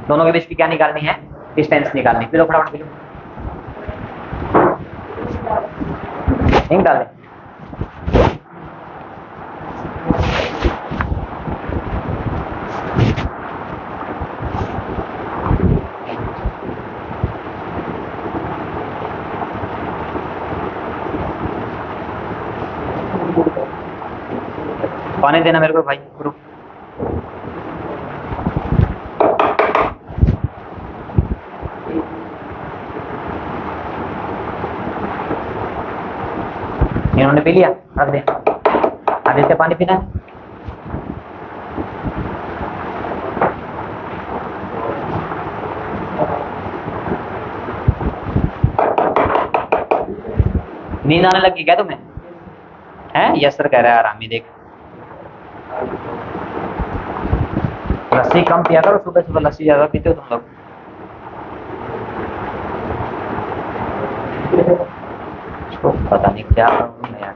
दोनों के बीच की क्या निकालनी है? डिस्टेंस निकालनी। पिलो फटाफट पिलो, डाल दे। पानी देना मेरे को भाई, रुक। इन्होंने पी लिया, रख दे। आदित्य पानी पीना है? नींद आने लगी क्या तुम्हें? हैं? यस सर कह रहा है आरामी। देख लस्सी कम पिया करो, सुबह सुबह लस्सी ज्यादा पीते हो तुम लोग। तो पता नहीं क्या प्रॉब्लम है यार।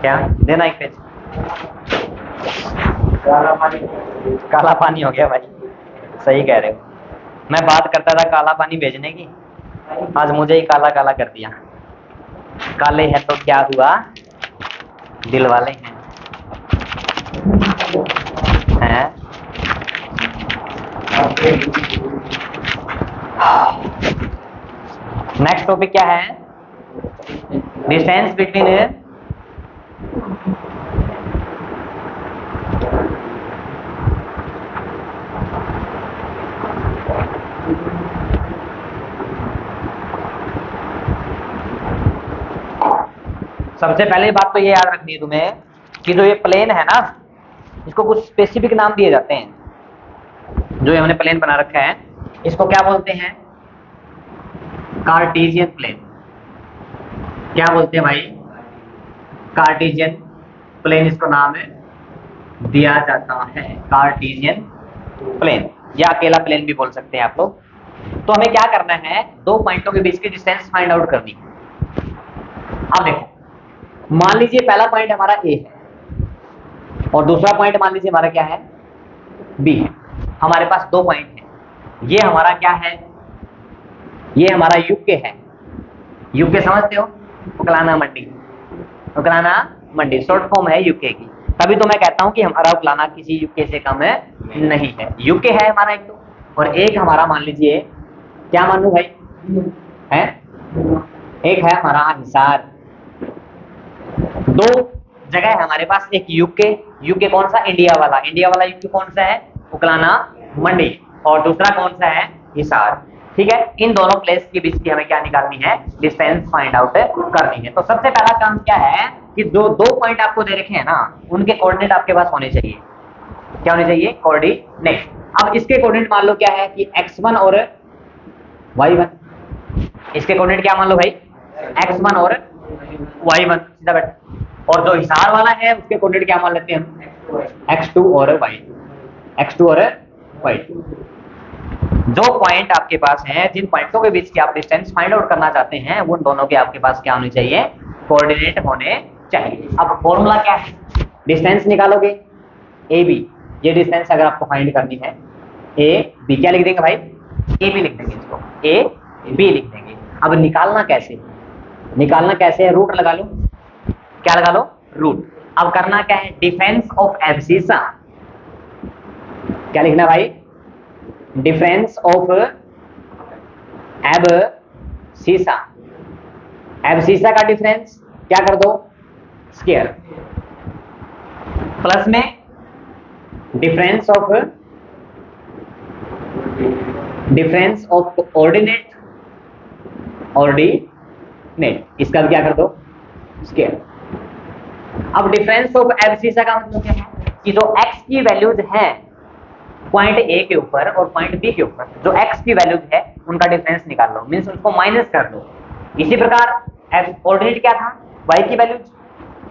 क्या देना एक पेज? काला पानी हो गया भाई, सही कह रहे हो। मैं बात करता था काला पानी भेजने की, आज मुझे ही काला काला कर दिया। काले हैं तो क्या हुआ, दिल वाले हैं। नेक्स्ट टॉपिक क्या है? डिस्टेंस बिटवीन सबसे पहले बात तो ये याद रखनी है तुम्हें कि जो ये प्लेन है ना, इसको कुछ स्पेसिफिक नाम दिए जाते हैं। जो हमने प्लेन बना रखा है इसको क्या बोलते हैं? Cartesian plane. क्या बोलते हैं भाई? कार्टेशियन प्लेन इसको नाम दिया जाता है, कार्टेशियन प्लेन, या अकेला प्लेन भी बोल सकते हैं आप लोग। तो हमें क्या करना है, दो पॉइंटों के बीच की डिस्टेंस फाइंड आउट करनी है। अब देखो, मान लीजिए पहला पॉइंट हमारा ए है और दूसरा पॉइंट मान लीजिए हमारा क्या है, बी है। हमारे पास दो पॉइंट है। ये हमारा क्या है, ये हमारा यूके है। यूके समझते हो? उकलाना मंडी। उकलाना मंडी शॉर्ट फॉर्म है यूके की। तभी तो मैं कहता हूं कि हमारा उकलाना किसी यूके से कम नहीं है। यूके है हमारा एक तो, और एक हमारा मान लीजिए, क्या मान लू भाई है, एक है हमारा हिसार। दो जगह है हमारे पास, एक यूके, यूके कौन सा? इंडिया वाला। इंडिया वाला यूके कौन सा है? उकलाना मंडी। और दूसरा कौन सा है? हिसार। ठीक है, इन दोनों प्लेस के बीच की हमें क्या निकालनी है? डिस्टेंस फाइंड आउट करनी है। तो सबसे पहला काम क्या है कि जो दो पॉइंट आपको दे रखे हैं ना, उनके कोऑर्डिनेट आपके पास होने चाहिए। क्या होने चाहिए? कोऑर्डिनेट। अब इसके कोऑर्डिनेट मान लो क्या है कि x1 और y1। इसके कोऑर्डिनेट क्या मान लो भाई? x1 और y1, सीधा बैठ। और जो हिसार वाला है उसके कोऑर्डिनेट क्या मान लेते हैं हम? x2 और y, x2 और y2। जो पॉइंट आपके पास हैं, जिन पॉइंटों के बीच की आप डिस्टेंस फाइंड आउट करना चाहते हैं, उन दोनों के आपके पास क्या होने चाहिए? कोऑर्डिनेट होने चाहिए। अब फॉर्मूला क्या है? डिस्टेंस निकालोगे ए बी, ये डिस्टेंस अगर आपको फाइंड करनी है, ए बी क्या लिख देंगे भाई? ए बी लिख देंगे, इसको ए बी लिख देंगे। अब निकालना कैसे? निकालना कैसे है? रूट लगा लो। क्या लगा लो? रूट। अब करना क्या है? Difference of abscissa. क्या लिखना भाई? Difference of abscissa. एब्सिसा का डिफरेंस क्या कर दो? स्क्वायर। प्लस में डिफरेंस ऑफ ऑर्डिनेट, ऑर्डिनेट, इसका भी क्या कर दो? स्क्वायर। अब डिफरेंस ऑफ एब्सिसा का मतलब क्या है कि जो x की वैल्यूज हैं पॉइंट ए के ऊपर और पॉइंट बी के ऊपर, जो x की वैल्यूज है उनका डिफरेंस निकाल लो, मींस उसको माइनस कर दो। इसी प्रकार ऑर्डिनेट क्या था? y की वैल्यूज।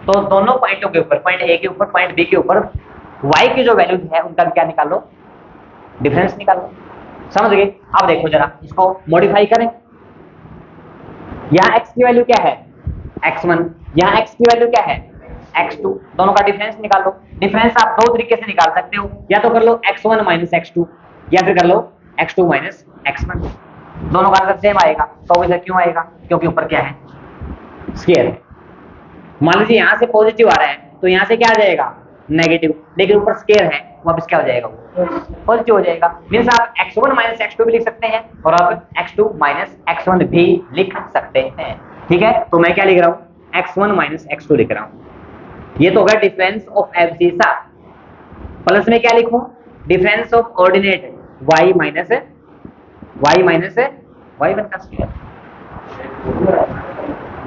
तो दोनों पॉइंटों के ऊपर, पॉइंट ए के ऊपर पॉइंट बी के ऊपर y की जो वैल्यूज है उनका क्या निकाल लो? डिफरेंस निकाल लो। समझ गए? अब देखो जरा इसको मॉडिफाई करें। यहाँ x की वैल्यू क्या है? x1। यहाँ x की वैल्यू क्या है? x2। दोनों का डिफरेंस निकाल लो। डिफरेंस आप दो तरीके से निकाल सकते हो, या तो कर लो x1 माइनस x2, या फिर कर लो x2 माइनस x1। दोनों का आंसर सेम आएगा। तो इधर क्यों आएगा? क्योंकि ऊपर क्या है? स्क्वायर है। मान लीजिए यहाँ से पॉजिटिव आ रहा है तो यहाँ से क्या आ जाएगा? नेगेटिव, लेकिन ऊपर स्क्वायर है, वापस क्या हो जाएगा? पॉजिटिव हो जाएगा। मींस आप x1 माइनस x2 भी लिख सकते हैं और आप x2 माइनस x1 भी लिख सकते हैं। ठीक है, तो मैं क्या लिख रहा हूँ? x1 माइनस x2 लिख रहा हूँ। ये तो होगा डिफरेंस ऑफ एब्सिसा। प्लस में क्या लिखूं? Difference of ordinate y minus y1 का स्क्वायर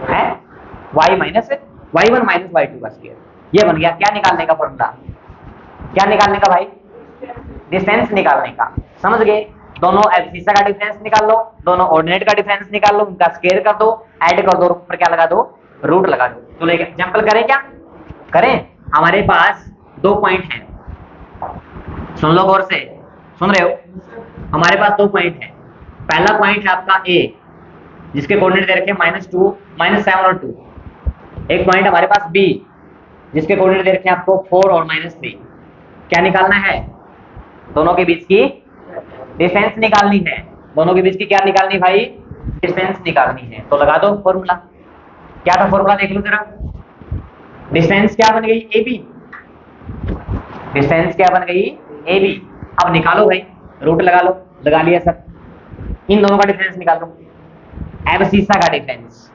है, y minus y1 minus y2 का स्क्वायर। ये बन गया। क्या निकालने का फॉर्मूला? क्या निकालने का भाई? डिस्टेंस निकालने का। समझ गए? दोनों एब्सिसा का डिफरेंस निकाल लो, दोनों ऑर्डिनेट का डिफरेंस निकाल लो, उनका स्क्वायर कर दो, ऐड कर दो, ऊपर क्या लगा दो, रूट लगा दो। तो लेके एग्जांपल करें क्या करें? हमारे पास 2 पॉइंट हैं, सुन लो गौर से, सुन रहे हो? हमारे पास 2 पॉइंट है। पहला पॉइंट है आपका ए, जिसके कोऑर्डिनेट दे रखे -2 -7 और 2। एक पॉइंट हमारे पास बी, जिसके कोऑर्डिनेट दे रखे हैं आपको 4 और -3। क्या निकालना है? दोनों के बीच की डिस्टेंस निकालनी है। दोनों के बीच की क्या निकालनी भाई? डिस्टेंस निकालनी है। तो लगा दो फॉर्मूला। क्या था फॉर्मूला देख लो जरा। डिस्टेंस क्या बन गई? A B. डिस्टेंस क्या बन गई? A B. अब निकालो भाई, रूट लगा लो, लगा लिया सर। इन दोनों का डिफरेंस निकाल लो, एब्सिसा का डिफरेंस,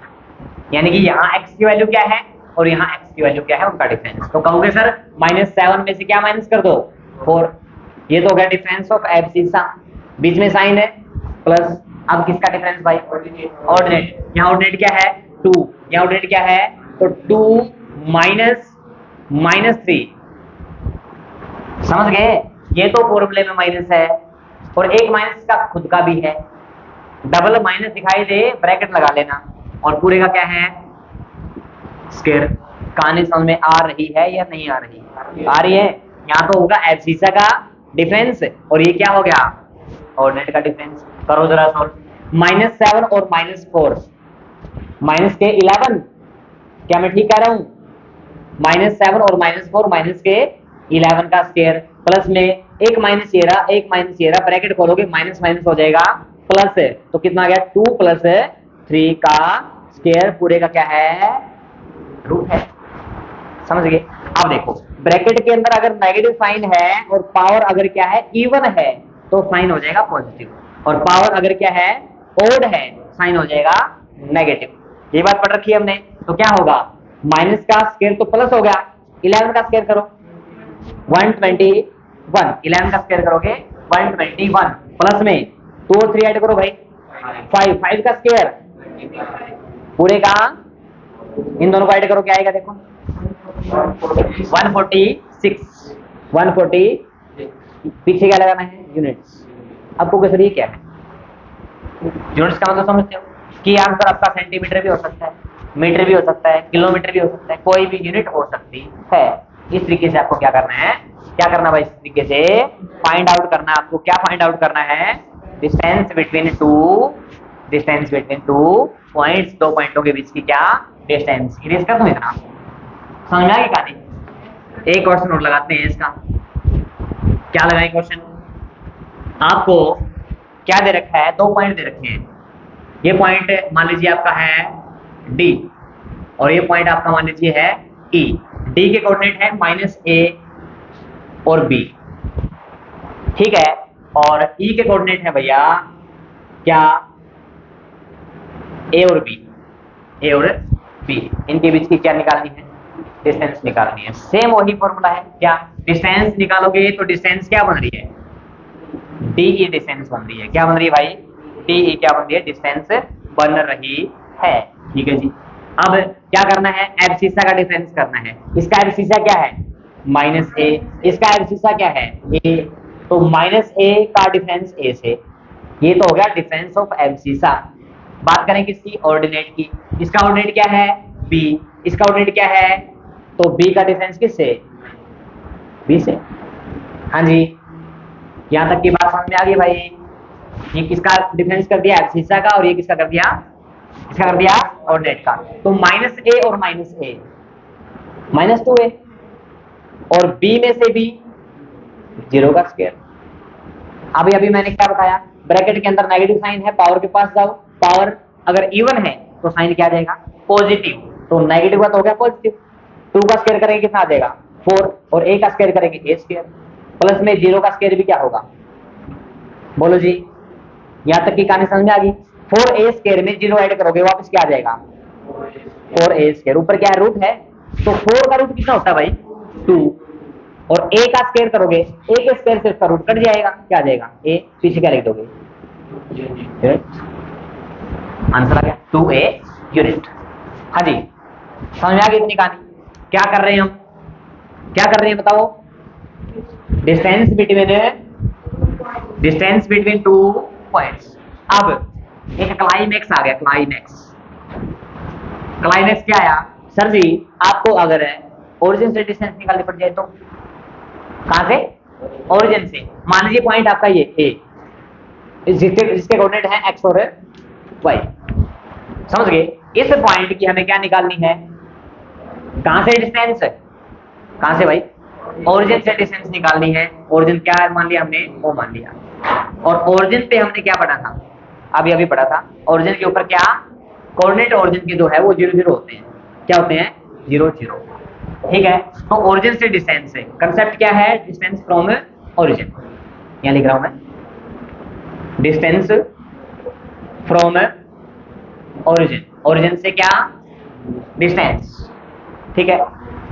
यानी कि यहाँ x की वैल्यू क्या है और यहाँ x की वैल्यू क्या है, उनका डिफरेंस। तो कहोगे सर -7 में से क्या माइनस कर दो? 4। ये तो हो गया डिफरेंस ऑफ एब्सिसा, बीच में साइन है प्लस। अब किसका डिफरेंस भाई? ऑर्डिनेट। यहाँ ऑर्डिनेट क्या है? 2। यहाँ ऑर्डिनेट क्या है? तो 2 -3। समझ गए? ये तो फॉर्मूले में माइनस है, और एक माइनस का खुद का भी है। डबल माइनस दिखाई दे ब्रैकेट लगा लेना, और पूरे का क्या है? स्क्वायर। कहानी समझ में आ रही है या नहीं आ रही? आ रही है। यहाँ तो होगा एब्सिसा का डिफरेंस, और ये क्या हो गया? ऑर्डिनेट का डिफरेंस। करो जरा सॉल्व। -7 और -4, माइनस के 11, क्या मैं ठीक कह रहा हूँ? -7 और -4 माइनस के 11 का स्क्वायर, प्लस में एक माइनस ये रहा, एक माइनस ये रहा, ब्रैकेट खोलोगे माइनस माइनस हो जाएगा प्लस। तो कितना आ गया? 2 + 3 का स्क्वायर, पूरे का क्या है? रूट है। समझ गए? अब देखो, ब्रैकेट के अंदर अगर नेगेटिव साइन है और पावर अगर क्या है? इवन है, तो साइन हो जाएगा पॉजिटिव, और पावर अगर क्या है? ओड है, साइन हो जाएगा नेगेटिव। ये बात पढ़ रखी है हमने। तो क्या होगा? माइनस का स्क्वायर तो प्लस हो गया, 11 का स्क्वायर करो 121, 11 का स्क्वायर करोगे 121, प्लस में 2 और 3 ऐड करो भाई 5 का स्क्वायर, पूरे का इन दोनों को ऐड करो, क्या आएगा देखो? 146। 140, पीछे क्या लगाना है? यूनिट्स। आपको कैसे ये क्या है? यूनिट्स का मतलब समझते हो कि आंसर आपका सेंटीमीटर भी हो सकता है, मीटर भी हो सकता है, किलोमीटर भी हो सकता है, कोई भी यूनिट हो सकती है। इस तरीके से आपको क्या करना है? क्या करना भाई? इस तरीके से फाइंड आउट करना है आपको। क्या फाइंड आउट करना है? डिस्टेंस बिटवीन टू पॉइंट्स, 2 पॉइंटों के बीच की क्या डिस्टेंस। इरेज कर दूं इतना? समझ में आ गई कहानी? एक क्वेश्चन और लगाते हैं इसका। क्या लगाएं क्वेश्चन? आपको क्या दे रखा है? 2 पॉइंट दे रखे हैं। ये पॉइंट मान लीजिए आपका है डी, और ये पॉइंट आपका मान लीजिए है ई। डी के कोऑर्डिनेट है -a और b, ठीक है, और ई के कोऑर्डिनेट है भैया क्या? a और b। इनके बीच की क्या निकालनी है? डिस्टेंस निकालनी है। सेम वही फॉर्मूला है। क्या डिस्टेंस निकालोगे? तो डिस्टेंस क्या बन रही है? डी डिस्टेंस बन रही है। क्या बन रही है भाई? डी क्या बन रही है? डिस्टेंस बन रही है। ठीक है जी। अब क्या करना है? एब्सिसा का डिफरेंस करना है। इसका एब्सिसा क्या है? -a। इसका एब्सिसा क्या है? a। तो -a का डिफरेंस a से। ये तो हो गया डिफरेंस ऑफ एब्सिसा। बात करें किसकी? ऑर्डिनेट की। इसका ऑर्डिनेट क्या है? b। इसका ऑर्डिनेट क्या है? तो b का डिफरेंस किससे? b से। हाँ जी, यहाँ तक की बात समझ में आ गई भाई? ये किसका डिफरेंस कर दिया? एब्सिसा का। और ये किसका कर दिया? इसका कर दिया ऑर्डिनेट का। तो -a और -a, -2a, और b में से b 0 का स्क्वायर। अभी मैंने क्या बताया? ब्रैकेट के अंदर नेगेटिव साइन है, पावर के पास जाओ, पावर अगर इवन है तो साइन क्या आ जाएगा? पॉजिटिव। तो नेगेटिव का तो हो गया पॉजिटिव। 2 का स्क्वायर करेंगे कितना आ जाएगा? 4, और a का स्क्वायर करेंगे a स्क्वायर, प्लस में 0 का स्क्वायर भी क्या होगा? बोलो जी। यहाँ तक की कहानी समझ में आ गई? 4a स्क्वायर में 0 ऐड करोगे वापस क्या आ जाएगा? 4a square. ऊपर क्या है? रूट है। तो 4 का रूट कितना होता है भाई? 2, और a का स्क्वायर करोगे, a के स्क्वायर से इसका रूट कट जाएगा, क्या आ जाएगा? a। पीछे क्या लिख दोगे? आंसर आ गया 2a यूनिट। हाँ जी, समझ में आ गई इतनी कहानी? क्या कर रहे हैं हम? क्या कर रहे हैं बताओ? Distance between distance between two points. अब एक क्लाइमेक्स आ गया, क्लाइमेक्स। क्लाइमेक्स क्या आया? सर जी आपको अगर ओरिजिन से डिस्टेंस निकालनी पड़ जाए तो कहां से? ओरिजिन से। मान लीजिए पॉइंट आपका ये ए, जिसके कोऑर्डिनेट है एक्स और वाई, समझ गए? इस पॉइंट की हमें क्या निकालनी है? कहां से डिस्टेंस? कहां से भाई? ओरिजिन से डिस्टेंस निकालनी है। ओरिजिन क्या है मान लिया हमने? ओ मान लिया। और ओरिजिन पे हमने क्या पढ़ा था? अभी पढ़ा था ओरिजिन के ऊपर क्या? कोऑर्डिनेट ओरिजिन के जो है वो 0 0 होते हैं। क्या होते हैं? 0 0। ठीक है, तो ओरिजिन से डिस्टेंस है। कंसेप्ट क्या है? Distance from origin. यहां लिख रहा हूं मैं, डिस्टेंस फ्रॉम ओरिजिन। ओरिजिन से क्या? डिस्टेंस। ठीक है,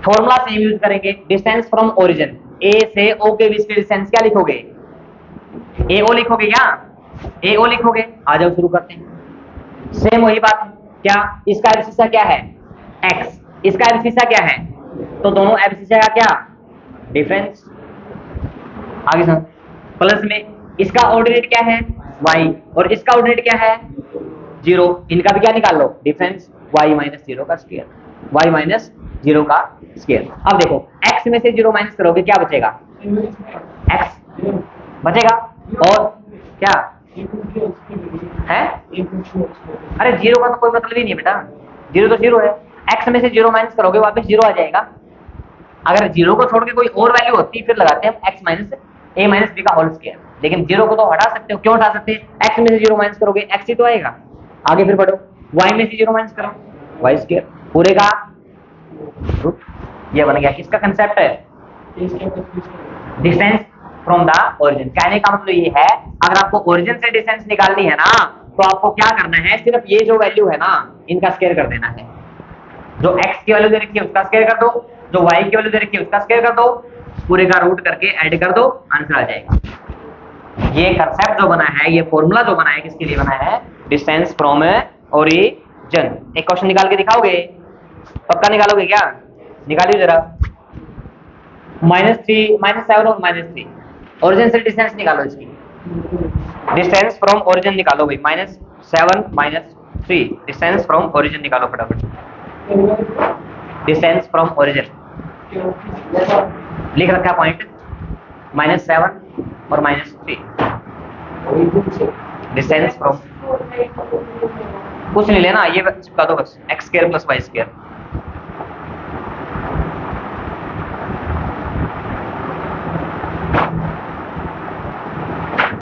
फॉर्मूला सेम यूज करेंगे। डिस्टेंस फ्रॉम ओरिजिन, ए से ओ के बीच की डिस्टेंस क्या लिखोगे? ए ओ लिखोगे क्या? ए ओ लिखोगे। आ जाओ शुरू करते हैं। सेम वही बात है। क्या इसका एब्सिसा क्या है? एक्स। इसका एब्सिसा क्या है? तो दोनों एब्सिसा का क्या? डिफरेंस। आगे सुन, प्लस में इसका ऑर्डिनेट क्या है? वाई, और इसका ऑर्डिनेट क्या है? 0। इनका भी क्या निकाल लो? डिफरेंस। वाई माइनस 0 का स्क्वायर, वाई माइनस 0 का स्क्वायर। अब देखो x में से 0 माइनस करोगे क्या बचेगा? x बचेगा। और क्या है? अरे 0 का तो कोई मतलब ही नहीं है बेटा, 0 तो 0 है। x में से 0 माइनस करोगे वापस 0 आ जाएगा। अगर 0 को छोड़ के कोई और वैल्यू होती फिर लगाते हैं x minus a minus b का होल स्क्वायर। लेकिन 0 को तो हटा सकते हो। क्यों हटा सकते हैं? x में से 0 माइनस करोगे x ही तो आएगा। आगे फिर बढ़ो, y में से 0 माइनस करो y स्क्वायर पूरे का रूट। ये बन गया किसका कंसेप्ट है? Distance from the origin. कहने का मतलब ये है अगर आपको ओरिजिन से डिस्टेंस निकालनी है ना तो आपको क्या करना है? सिर्फ ये जो वैल्यू है ना इनका स्क्वायर कर देना है। जो x की वैल्यू दे रखी है उसका स्क्वायर कर दो, जो y की वैल्यू दे रखी है उसका स्क्वायर कर दो, पूरे का रूट करके ऐड कर दो, आंसर आ जाएगा। ये कंसेप्ट जो बना है, ये फॉर्मूला जो बना है किसके लिए बना है? Distance from origin. एक क्वेश्चन निकाल के दिखाओगे? पक्का निकालोगे क्या? निकालिए जरा। -3 -7 और -3 ओरिजिन से डिस्टेंस निकालो इसकी। डिस्टेंस फ्रॉम ओरिजिन निकालो भाई। -7 -3 डिस्टेंस फ्रॉम ओरिजिन निकालो फटाफट। डिस्टेंस फ्रॉम ओरिजिन लिख रखा पॉइंट, -7 और -3 डिस्टेंस फ्रॉम, कुछ नहीं लेना, ये चिपका दो बस, x² + y²।